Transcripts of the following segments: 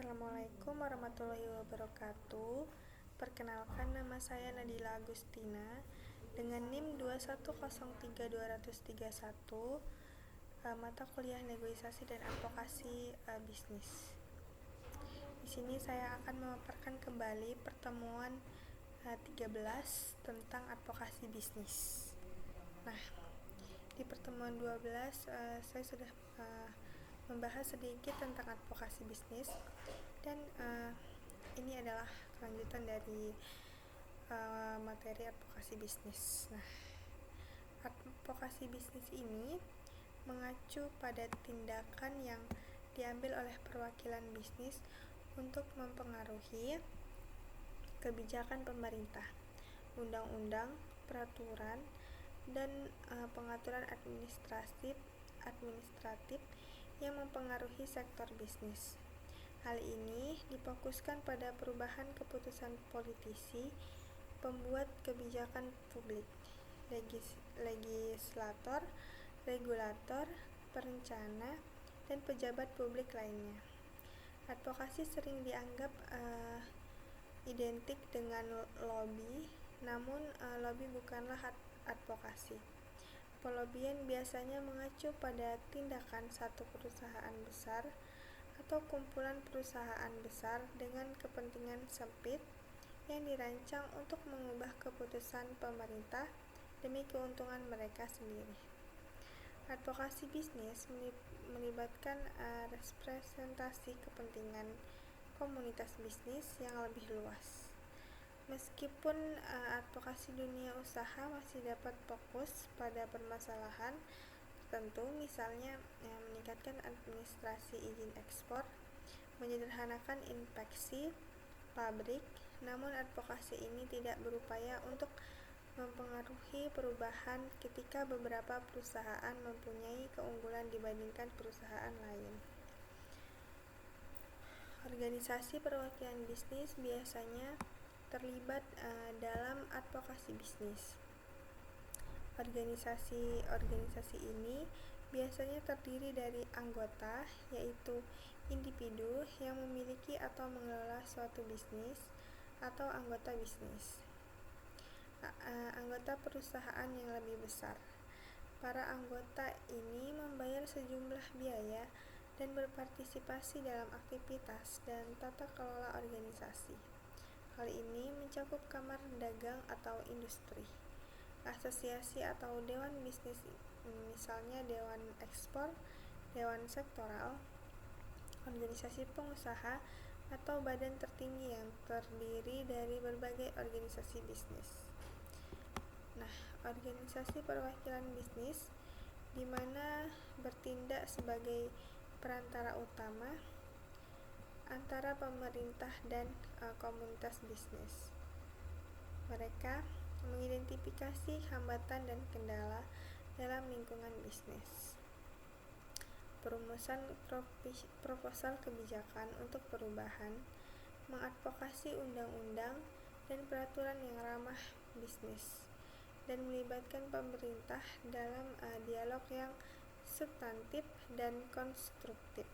Assalamualaikum warahmatullahi wabarakatuh. Perkenalkan, nama saya Nadila Agustina dengan NIM 2103231, mata kuliah negosiasi dan advokasi bisnis. Di sini saya akan memaparkan kembali pertemuan 13 tentang advokasi bisnis. Nah, di pertemuan 12 saya sudah membahas sedikit tentang advokasi bisnis, dan ini adalah kelanjutan dari materi advokasi bisnis. Nah, advokasi bisnis ini mengacu pada tindakan yang diambil oleh perwakilan bisnis untuk mempengaruhi kebijakan pemerintah, undang-undang, peraturan, dan pengaturan administratif yang mempengaruhi sektor bisnis. Hal ini difokuskan pada perubahan keputusan politisi, pembuat kebijakan publik, legislator, regulator, perencana, dan pejabat publik lainnya. Advokasi sering dianggap identik dengan lobby, namun lobby bukanlah advokasi. Pelobian biasanya mengacu pada tindakan satu perusahaan besar atau kumpulan perusahaan besar dengan kepentingan sempit yang dirancang untuk mengubah keputusan pemerintah demi keuntungan mereka sendiri. Advokasi bisnis melibatkan representasi kepentingan komunitas bisnis yang lebih luas. Meskipun advokasi dunia usaha masih dapat fokus pada permasalahan tertentu, misalnya meningkatkan administrasi izin ekspor, menyederhanakan inspeksi pabrik, namun advokasi ini tidak berupaya untuk mempengaruhi perubahan ketika beberapa perusahaan mempunyai keunggulan dibandingkan perusahaan lain. Organisasi perwakilan bisnis biasanya terlibat dalam advokasi bisnis. Organisasi ini biasanya terdiri dari anggota, yaitu individu yang memiliki atau mengelola suatu bisnis, atau anggota bisnis. Anggota perusahaan yang lebih besar. Para anggota ini membayar sejumlah biaya dan berpartisipasi dalam aktivitas dan tata kelola organisasi. Hal ini mencakup kamar dagang atau industri, asosiasi atau dewan bisnis, misalnya dewan ekspor, dewan sektoral, organisasi pengusaha, atau badan tertinggi yang terdiri dari berbagai organisasi bisnis. Nah, organisasi perwakilan bisnis di mana bertindak sebagai perantara utama antara pemerintah dan komunitas bisnis. Mereka mengidentifikasi hambatan dan kendala dalam lingkungan bisnis. Perumusan proposal kebijakan untuk perubahan, mengadvokasi undang-undang dan peraturan yang ramah bisnis, dan melibatkan pemerintah dalam dialog yang substantif dan konstruktif.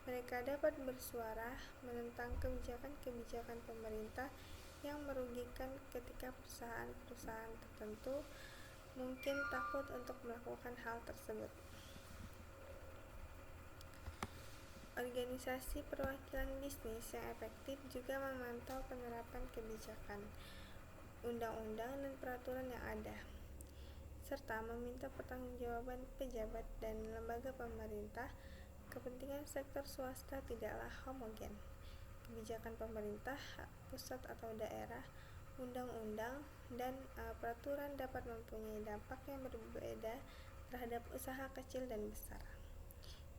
Mereka dapat bersuara menentang kebijakan-kebijakan pemerintah yang merugikan ketika perusahaan-perusahaan tertentu mungkin takut untuk melakukan hal tersebut. Organisasi perwakilan bisnis yang efektif juga memantau penerapan kebijakan, undang-undang dan peraturan yang ada, serta meminta pertanggungjawaban pejabat dan lembaga pemerintah. Kepentingan sektor swasta tidaklah homogen. Kebijakan pemerintah, pusat atau daerah, undang-undang, dan peraturan dapat mempunyai dampak yang berbeda terhadap usaha kecil dan besar.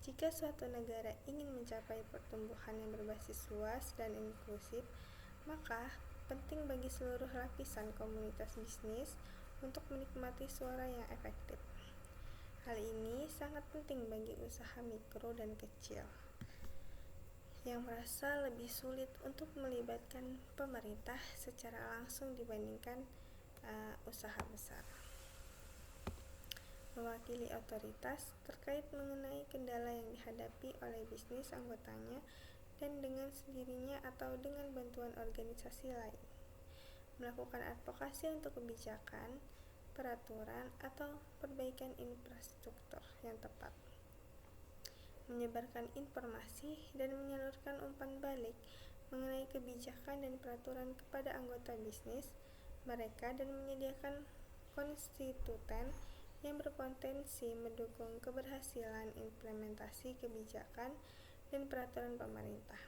Jika suatu negara ingin mencapai pertumbuhan yang berbasis luas dan inklusif, maka penting bagi seluruh lapisan komunitas bisnis untuk menikmati suara yang efektif. Hal ini sangat penting bagi usaha mikro dan kecil yang merasa lebih sulit untuk melibatkan pemerintah secara langsung dibandingkan usaha besar. Mewakili otoritas terkait mengenai kendala yang dihadapi oleh bisnis anggotanya dan dengan sendirinya atau dengan bantuan organisasi lain. Melakukan advokasi untuk kebijakan, peraturan, atau perbaikan infrastruktur yang tepat. Menyebarkan informasi dan menyalurkan umpan balik mengenai kebijakan dan peraturan kepada anggota bisnis mereka dan menyediakan konstituen yang berpotensi mendukung keberhasilan implementasi kebijakan dan peraturan pemerintah.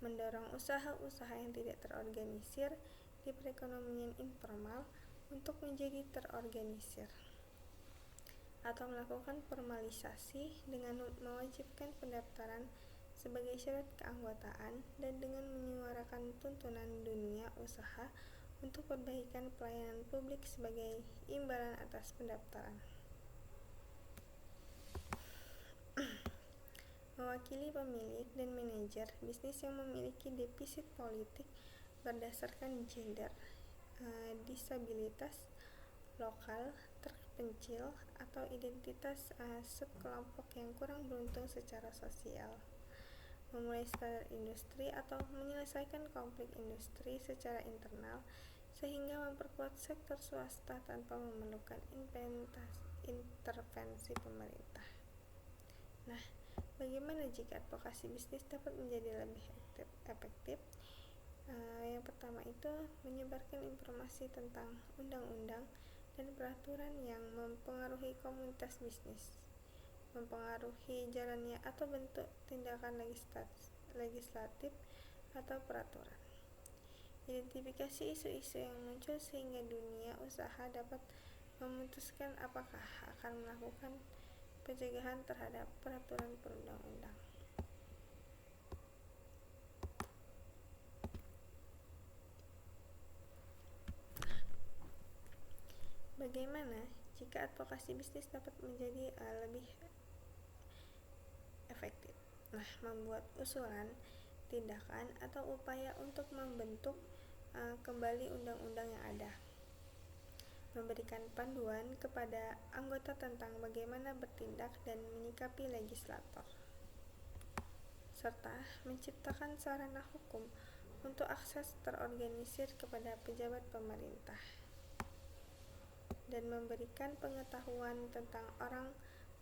Mendorong usaha-usaha yang tidak terorganisir di perekonomian informal untuk menjadi terorganisir, atau melakukan formalisasi dengan mewajibkan pendaftaran sebagai syarat keanggotaan dan dengan menyuarakan tuntunan dunia usaha untuk perbaikan pelayanan publik sebagai imbalan atas pendaftaran. Mewakili pemilik dan manajer bisnis yang memiliki defisit politik berdasarkan gender, disabilitas, lokal, terpencil, atau identitas subkelompok yang kurang beruntung secara sosial. Memulai standar industri atau menyelesaikan konflik industri secara internal sehingga memperkuat sektor swasta tanpa memerlukan intervensi pemerintah. Nah, bagaimana jika advokasi bisnis dapat menjadi lebih efektif? Yang pertama itu menyebarkan informasi tentang undang-undang dan peraturan yang mempengaruhi komunitas bisnis, mempengaruhi jalannya atau bentuk tindakan legislatif atau peraturan. Identifikasi isu-isu yang muncul sehingga dunia usaha dapat memutuskan apakah akan melakukan pencegahan terhadap peraturan perundang-undang. Bagaimana jika advokasi bisnis dapat menjadi lebih efektif? Nah, membuat usulan, tindakan, atau upaya untuk membentuk kembali undang-undang yang ada. Memberikan panduan kepada anggota tentang bagaimana bertindak dan menyikapi legislator. Serta menciptakan sarana hukum untuk akses terorganisir kepada pejabat pemerintah. Dan memberikan pengetahuan tentang orang,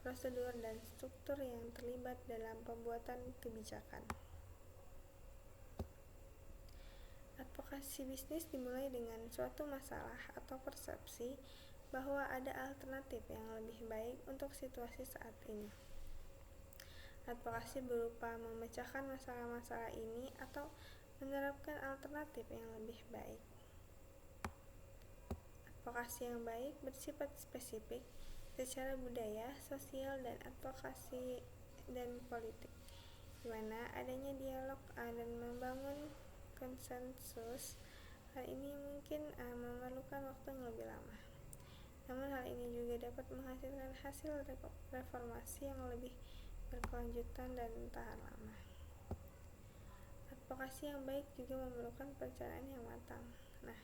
prosedur, dan struktur yang terlibat dalam pembuatan kebijakan. Advokasi bisnis dimulai dengan suatu masalah atau persepsi bahwa ada alternatif yang lebih baik untuk situasi saat ini. Advokasi berupa memecahkan masalah-masalah ini atau menerapkan alternatif yang lebih baik. Advokasi yang baik bersifat spesifik secara budaya, sosial, dan advokasi dan politik, di mana adanya dialog dan membangun konsensus. Hal ini mungkin memerlukan waktu yang lebih lama. Namun hal ini juga dapat menghasilkan hasil reformasi yang lebih berkelanjutan dan tahan lama. Advokasi yang baik juga memerlukan perencanaan yang matang. Nah,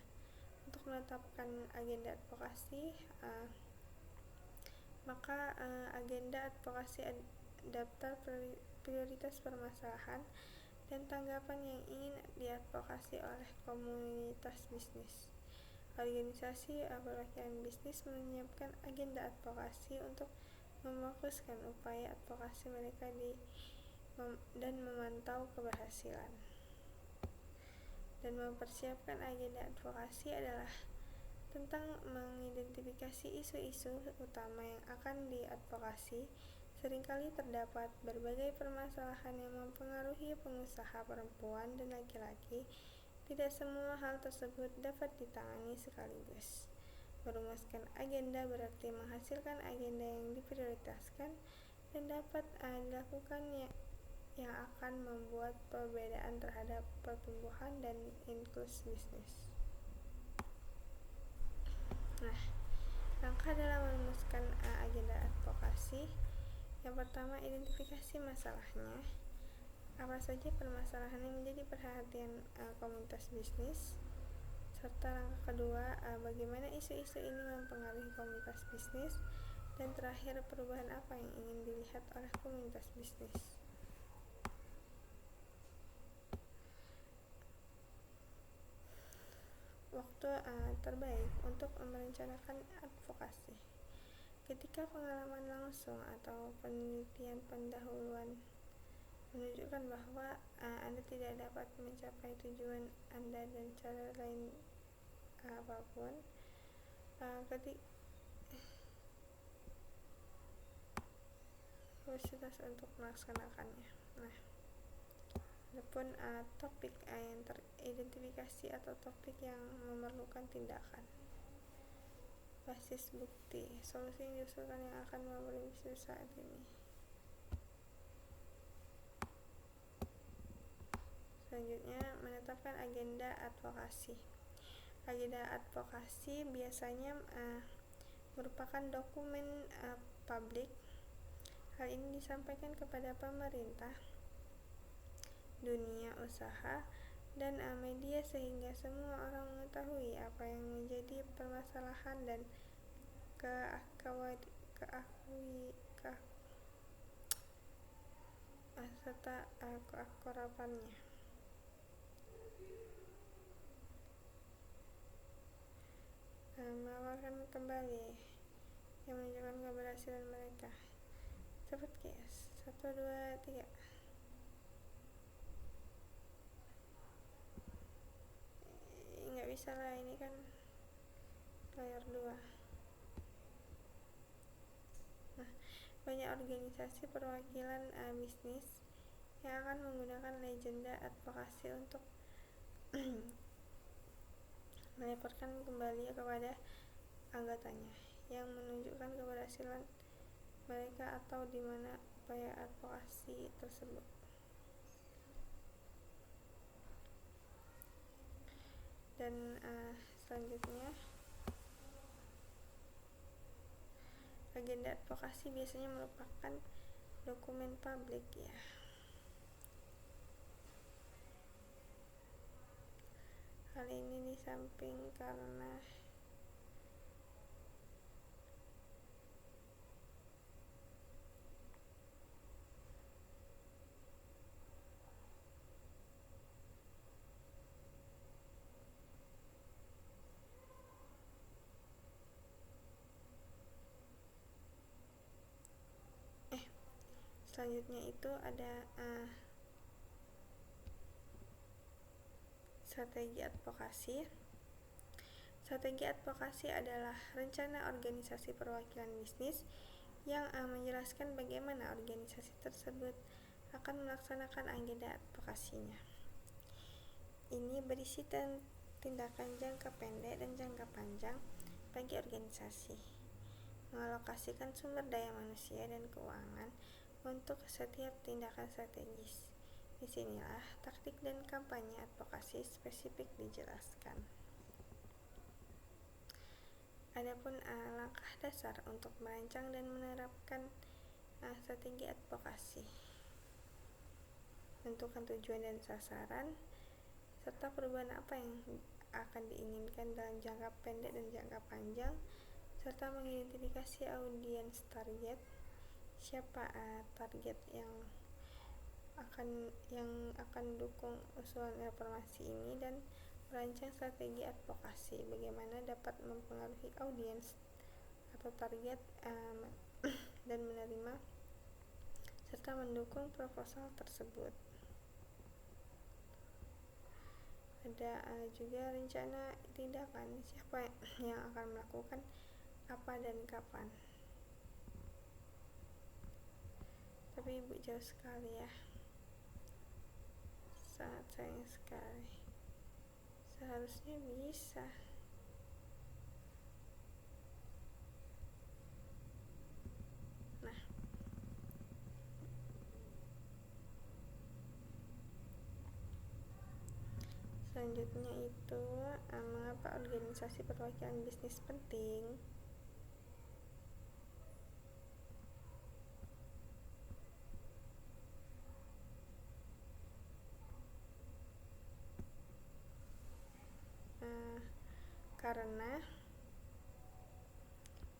untuk menetapkan agenda advokasi, maka agenda advokasi daftar prioritas permasalahan dan tanggapan yang ingin diadvokasi oleh komunitas bisnis. Organisasi perwakilan bisnis menyiapkan agenda advokasi untuk memfokuskan upaya advokasi mereka dan memantau keberhasilan. Dan mempersiapkan agenda advokasi adalah tentang mengidentifikasi isu-isu utama yang akan diadvokasi. Seringkali terdapat berbagai permasalahan yang mempengaruhi pengusaha perempuan dan laki-laki. Tidak semua hal tersebut dapat ditangani sekaligus. Merumuskan agenda berarti menghasilkan agenda yang diprioritaskan dan dapat dilakukan yang akan membuat perbedaan terhadap pertumbuhan dan inklusi bisnis. Nah, langkah dalam merumuskan agenda advokasi. Yang pertama, identifikasi masalahnya. Apa saja permasalahan yang menjadi perhatian komunitas bisnis. Serta langkah kedua, bagaimana isu-isu ini mempengaruhi komunitas bisnis. Dan terakhir, perubahan apa yang ingin dilihat oleh komunitas bisnis. waktu terbaik untuk merencanakan advokasi. Ketika pengalaman langsung atau penelitian pendahuluan menunjukkan bahwa Anda tidak dapat mencapai tujuan Anda dan cara lain apapun, kapasitas untuk melaksanakannya. Nah, adapun topik yang teridentifikasi atau topik yang memerlukan tindakan. Basis bukti, solusi yang diusulkan yang akan memberi bisnis saat ini. Selanjutnya, menetapkan agenda advokasi. Agenda advokasi biasanya merupakan dokumen publik. Hal ini disampaikan kepada pemerintah, dunia usaha, dan media sehingga semua orang mengetahui apa yang menjadi permasalahan dan serta keakrabannya. Melaporkan kembali yang menunjukkan keberhasilan mereka. Cepat guys, 1, 2, 3. Nggak bisa lah, ini kan layar 2. Nah, banyak organisasi perwakilan bisnis yang akan menggunakan legenda advokasi untuk melaporkan kembali kepada anggotanya yang menunjukkan keberhasilan mereka atau di mana upaya advokasi tersebut. Dan selanjutnya, agenda advokasi biasanya merupakan dokumen publik ya. Hal ini disamping karena selanjutnya itu ada strategi advokasi. Strategi advokasi adalah rencana organisasi perwakilan bisnis yang menjelaskan bagaimana organisasi tersebut akan melaksanakan agenda advokasinya. Ini berisi tindakan jangka pendek dan jangka panjang bagi organisasi, mengalokasikan sumber daya manusia dan keuangan untuk setiap tindakan strategis. Disinilah taktik dan kampanye advokasi spesifik dijelaskan. Adapun langkah dasar untuk merancang dan menerapkan strategi advokasi. Tentukan tujuan dan sasaran, serta perubahan apa yang akan diinginkan dalam jangka pendek dan jangka panjang, serta mengidentifikasi audiens target, siapa target yang akan dukung usulan reformasi ini, dan merancang strategi advokasi bagaimana dapat mempengaruhi audiens atau target dan menerima serta mendukung proposal tersebut. Ada juga rencana tindakan, siapa yang akan melakukan apa dan kapan. Tapi ibu jauh sekali ya, sangat sayang sekali. Seharusnya bisa. Nah, selanjutnya itu mengapa organisasi perwakilan bisnis penting. Karena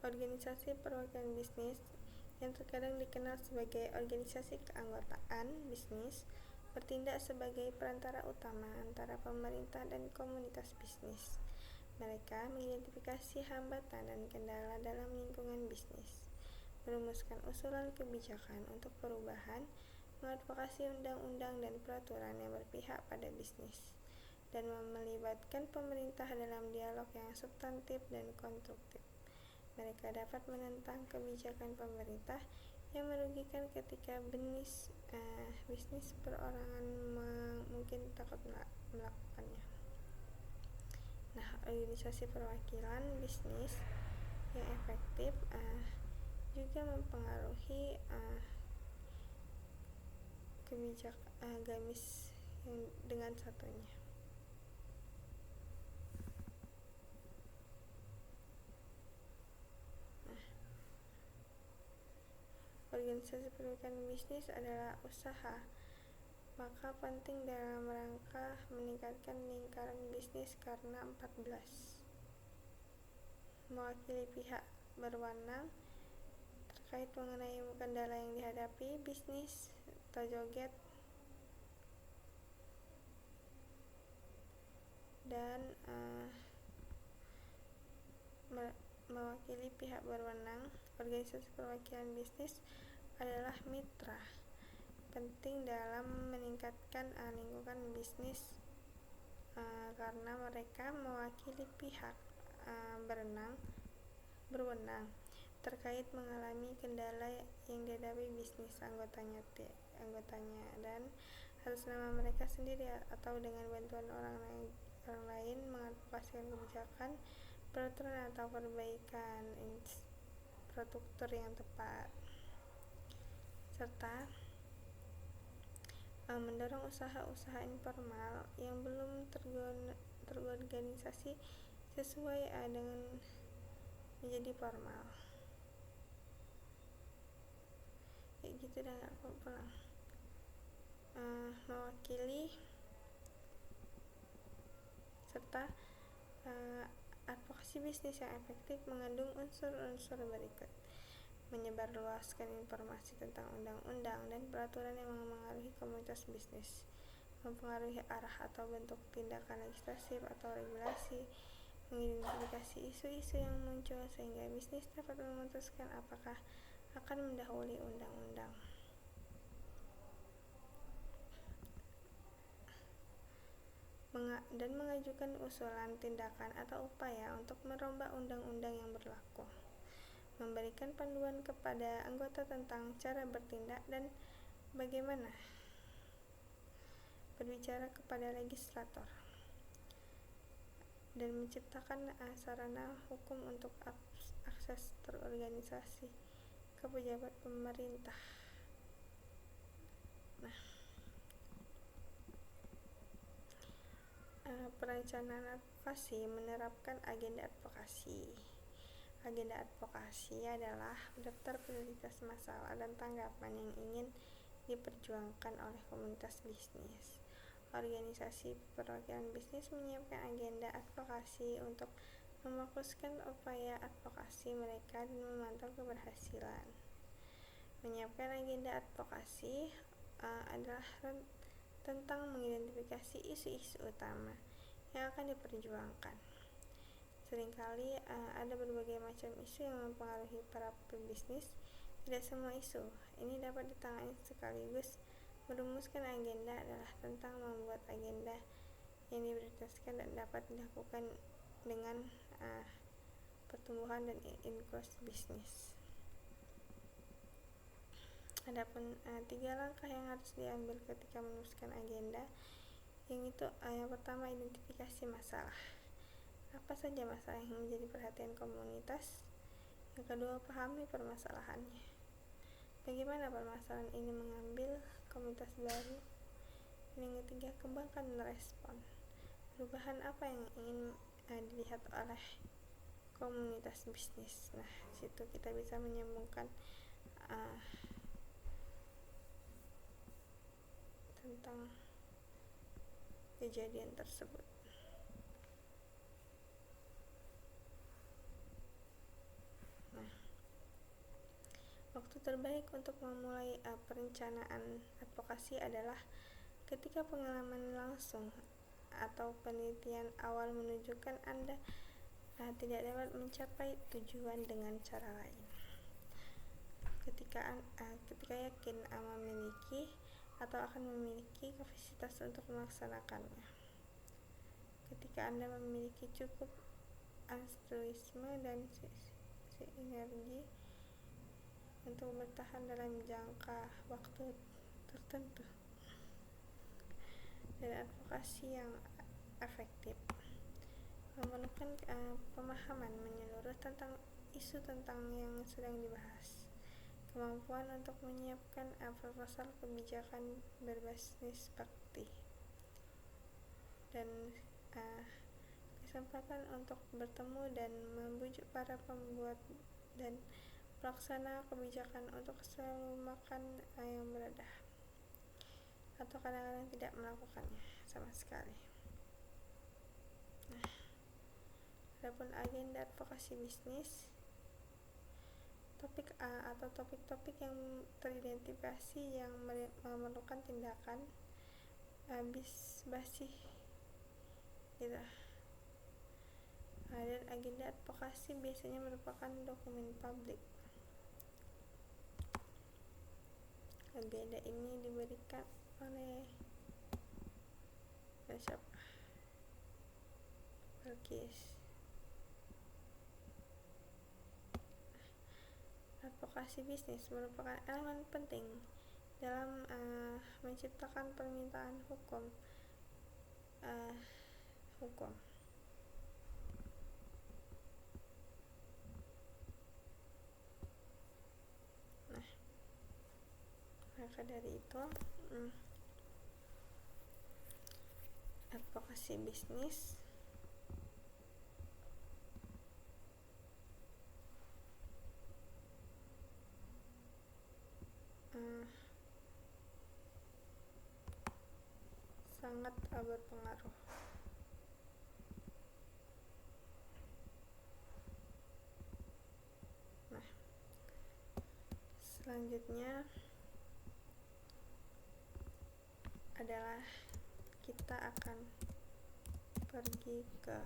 organisasi perwakilan bisnis yang terkadang dikenal sebagai organisasi keanggotaan bisnis bertindak sebagai perantara utama antara pemerintah dan komunitas bisnis. Mereka mengidentifikasi hambatan dan kendala dalam lingkungan bisnis, merumuskan usulan kebijakan untuk perubahan, mengadvokasi undang-undang dan peraturan yang berpihak pada bisnis, dan melibatkan pemerintah dalam dialog yang substantif dan konstruktif. Mereka dapat menentang kebijakan pemerintah yang merugikan ketika bisnis perorangan mungkin takut melakukannya. Nah, organisasi perwakilan bisnis yang efektif juga mempengaruhi kebijakan gamis yang dengan satunya. Organisasi perwakilan bisnis adalah usaha, maka penting dalam rangka meningkatkan lingkaran bisnis karena 14. Mewakili pihak berwenang terkait mengenai kendala yang dihadapi bisnis atau joget, dan mewakili pihak berwenang. Organisasi perwakilan bisnis adalah mitra penting dalam meningkatkan lingkungan bisnis karena mereka mewakili pihak berwenang terkait mengalami kendala yang dihadapi bisnis anggotanya dan atas nama mereka sendiri atau dengan bantuan orang lain mengadvokasi kebijakan, peraturan atau perbaikan infrastruktur yang tepat, serta mendorong usaha-usaha informal yang belum terorganisasi sesuai dengan menjadi formal. Kayak gitu dan gak pulang. Mewakili serta advokasi bisnis yang efektif mengandung unsur-unsur berikut: menyebarluaskan informasi tentang undang-undang dan peraturan yang mempengaruhi komunitas bisnis, mempengaruhi arah atau bentuk tindakan legislatif atau regulasi, mengidentifikasi isu-isu yang muncul sehingga bisnis dapat memutuskan apakah akan mendahului undang-undang, dan mengajukan usulan tindakan atau upaya untuk merombak undang-undang yang berlaku, memberikan panduan kepada anggota tentang cara bertindak dan bagaimana berbicara kepada legislator, dan menciptakan sarana hukum untuk akses terorganisasi ke pejabat pemerintah. Perencanaan advokasi menerapkan agenda advokasi. Agenda advokasi adalah daftar prioritas masalah dan tanggapan yang ingin diperjuangkan oleh komunitas bisnis. Organisasi perwakilan bisnis menyiapkan agenda advokasi untuk memfokuskan upaya advokasi mereka dan memantau keberhasilan. Menyiapkan agenda advokasi adalah tentang mengidentifikasi isu-isu utama yang akan diperjuangkan. Seringkali ada berbagai macam isu yang mempengaruhi para pebisnis. Tidak semua isu ini dapat ditangani sekaligus. Merumuskan agenda adalah tentang membuat agenda yang diprioritaskan dan dapat dilakukan dengan pertumbuhan dan inklusi bisnis. Adapun 3 langkah yang harus diambil ketika menuliskan agenda, yang pertama, identifikasi masalah. Apa saja masalah yang menjadi perhatian komunitas? Yang kedua, pahami permasalahannya. Bagaimana permasalahan ini mengambil komunitas baru? Dan yang ketiga, kembangkan respon. Perubahan apa yang ingin dilihat oleh komunitas bisnis? Nah, situ kita bisa menyambungkan tentang kejadian tersebut. Waktu terbaik untuk memulai perencanaan advokasi adalah ketika pengalaman langsung atau penelitian awal menunjukkan Anda tidak dapat mencapai tujuan dengan cara lain. Ketika yakin memiliki atau akan memiliki kapasitas untuk melaksanakannya. Ketika Anda memiliki cukup altruisme dan sinergi untuk bertahan dalam jangka waktu tertentu, dan advokasi yang efektif memerlukan pemahaman menyeluruh tentang isu yang sedang dibahas, kemampuan untuk menyiapkan proposal kebijakan berbasis bukti, dan kesempatan untuk bertemu dan membujuk para pembuat dan pelaksana kebijakan untuk selalu makan yang beredar, atau kadang-kadang tidak melakukannya sama sekali. Adapun agenda advokasi bisnis, topik-topik yang teridentifikasi yang memerlukan tindakan basi gitu. Dan agenda advokasi biasanya merupakan dokumen publik. Agenda ini diberikan oleh Balkis. Advokasi bisnis merupakan elemen penting dalam menciptakan permintaan hukum. Maka dari itu, advokasi bisnis sangat berpengaruh. Selanjutnya adalah kita akan pergi ke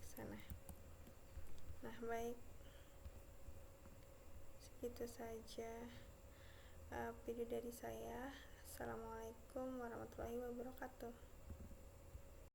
sana. Baik, segitu saja video dari saya. Assalamualaikum warahmatullahi wabarakatuh.